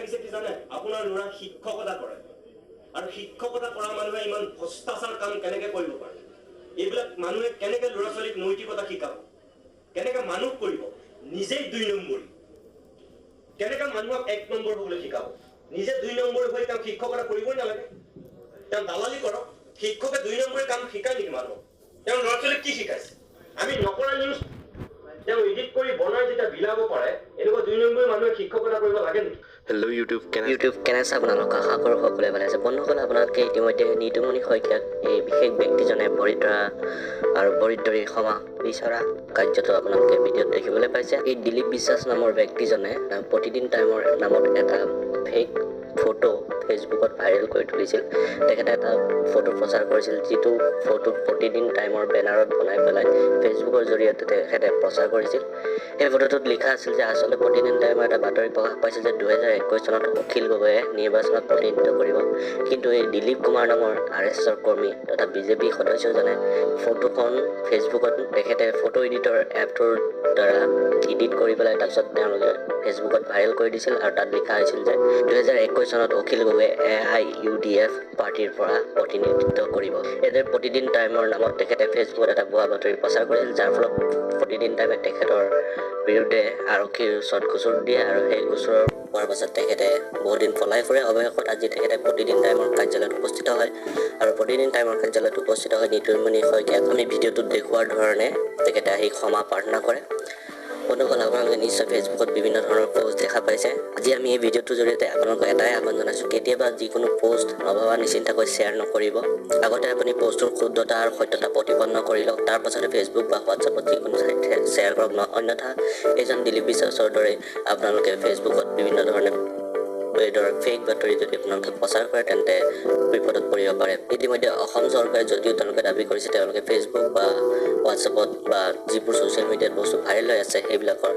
লাগিছে কি জানে আপোনাৰ ল'ৰা শিক্ষকতা কৰে আৰু শিক্ষকতা কৰা মানুহে ইমান ভ্ৰষ্টাচাৰ কাম কেনেকৈ কৰিব পাৰে এইবিলাক মানুহে কেনেকৈ ল'ৰা ছোৱালীক নৈতিকতা শিকাব কেনেকৈ মানুহ কৰিব নিজেই 2 নম্বৰ কেনেকৈ মানুহক 1 নম্বৰ হ'বলৈ শিকাব নিজে 2 নম্বৰ হৈ তেওঁ শিক্ষকতা কৰিবই নালাগে তেওঁ দালালি কৰক শিক্ষকে 2 নম্বৰ কাম শিকায় নেকি মানুহক তেওঁ ল'ৰা ছোৱালীক কি শিকাইছে আমি নকৰা নিউজ তেওঁ এডিট কৰি বনাই যেতিয়া বিলাব পাৰে এনেকুৱা 2 নম্বৰ মানুহে শিক্ষকতা কৰিব লাগে নেকি Hello YouTube কেনেছে আপোনালোক আশা কৰোঁ সকলোৱে ভালে আছে বন্ধুসকল আপোনালোকে ইতিমধ্যে নিতুমণি শইকীয়াক এই বিশেষ ব্যক্তিজনে বৰিদ্ৰা আৰু বৰিদ্ৰৰী ক্ষমা বিচৰা কাৰ্যটো আপোনালোকে ভিডিঅ'ত দেখিবলৈ পাইছে এই দিলীপ বিশ্বাস নামৰ ব্যক্তিজনে প্ৰতিদিন টাইমৰ নামত এটা ফেক ফটো ফেচবুকত ভাইৰেল কৰি তুলিছিল তেখেতে এটা ফটো প্ৰচাৰ কৰিছিল যিটো ফটো প্ৰতিদিন টাইমৰ বেনাৰত বনাই পেলাই ফেচবুকৰ জৰিয়তে তেখেতে প্ৰচাৰ কৰিছিল এই ফটোটোত লিখা আছিল যে আচলতে প্ৰতিদিন টাইমৰ এটা বাতৰি প্ৰকাশ পাইছিল যে 2021 চনত অখিল গগৈয়ে নিৰ্বাচনত প্ৰতিনিধিত্ব কৰিব কিন্তু এই দিলীপ কুমাৰ নামৰ আৰএছৰ কৰ্মী তথা বিজেপি সদস্যজনে ফটোখন ফেচবুকত তেখেতে ফটো এডিটৰ এপটোৰ দ্বাৰা এডিট কৰি পেলাই তাৰপিছত তেওঁলোকে ফেচবুকত ভাইৰেল কৰি দিছিল আৰু তাত লিখা হৈছিল যে 2021 চনত অখিল গগৈয়ে AIUDF পাৰ্টিৰ পৰা প্ৰতিনিধিত্ব কৰিব এদেৰ প্ৰতিদিন টাইমৰ নামত তেখেতে ফেচবুকত এটা ভুৱা বাতৰি প্ৰচাৰ কৰিছিল যাৰ ফলত প্ৰতিদিন টাইমে তেখেতৰ বিৰুদ্ধে আৰক্ষীৰ ওচৰত গোচৰ দিয়ে আৰু সেই গোচৰৰ হোৱাৰ পাছত তেখেতে বহুদিন পলাই ফুৰে অৱশেষত আজি তেখেতে প্ৰতিদিন টাইমৰ কাৰ্যালয়ত উপস্থিত হয় আৰু প্ৰতিদিন টাইমৰ কাৰ্যালয়ত উপস্থিত হৈ নিতুমণি শইকীয়াক আমি ভিডিঅ'টোত দেখুওৱাৰ ধৰণে তেখেতে আহি ক্ষমা প্ৰাৰ্থনা কৰে বন্ধুসকল আপোনালোকে নিশ্চয় ফেচবুকত বিভিন্ন ধৰণৰ পোষ্ট দেখা পাইছে আজি আমি এই ভিডিঅ'টোৰ জৰিয়তে আপোনালোকক এটাই আহ্বান জনাইছোঁ কেতিয়াবা যিকোনো পোষ্ট নভবা নিচিন্তাকৈ শ্বেয়াৰ নকৰিব আগতে আপুনি পোষ্টটোৰ শুদ্ধতা আৰু সত্যতা প্ৰতিপন্ন কৰি লওক তাৰ পাছতে ফেচবুক বা হোৱাটছআপত যিকোনো ঠাইতে শ্বেয়াৰ কৰক অন্যথা এজন দিলীপ বিশ্বাসৰ দৰে আপোনালোকে ফেচবুকত বিভিন্ন ধৰণে এইদৰে ফেক বাতৰি যদি আপোনালোকে প্ৰচাৰ কৰে তেন্তে বিপদত পৰিব পাৰে ইতিমধ্যে অসম চৰকাৰে যদিও তেওঁলোকে দাবী কৰিছে তেওঁলোকে ফেচবুক বা হোৱাটছআপত বা যিবোৰ ছ'চিয়েল মিডিয়াত বস্তু ভাইৰেল হৈ আছে সেইবিলাকৰ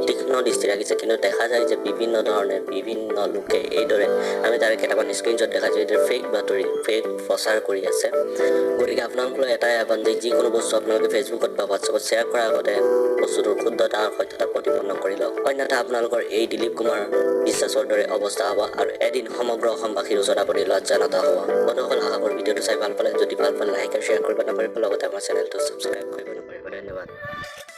তীক্ষ্ণ দৃষ্টি ৰাখিছে কিন্তু দেখা যায় যে বিভিন্ন ধৰণে বিভিন্ন লোকে এইদৰে আমি তাৰে কেইটামান স্ক্ৰীনশ্বট দেখা যায় এইদৰে ফেক বাতৰি ফেক প্ৰচাৰ কৰি আছে গতিকে আপোনালোকৰ এটাই আহ্বান যে যিকোনো বস্তু আপোনালোকে ফেচবুকত বা হোৱাটছআপত শ্বেয়াৰ কৰাৰ আগতে বস্তুটোৰ শুদ্ধতা আৰু সত্যতা প্ৰতিপন্ন কৰি লওক অন্যথা আপোনালোকৰ এই দিলীপ কুমাৰ বিশ্বাসৰ দৰে অৱস্থা হ'ব আৰু এদিন সমগ্ৰ অসমবাসীৰ ওচৰত আপুনি লজ্জানত হ'ব বন্ধুসকল আশা কৰোঁ ভিডিঅ'টো চাই ভাল পালে যদি ভাল পালে লাইক আৰু শ্বেয়াৰ কৰিব নাপাৰিব লগতে আমাৰ চেনেলটো ছাবস্ক্ৰাইব কৰিব নাপাৰিব ধন্যবাদ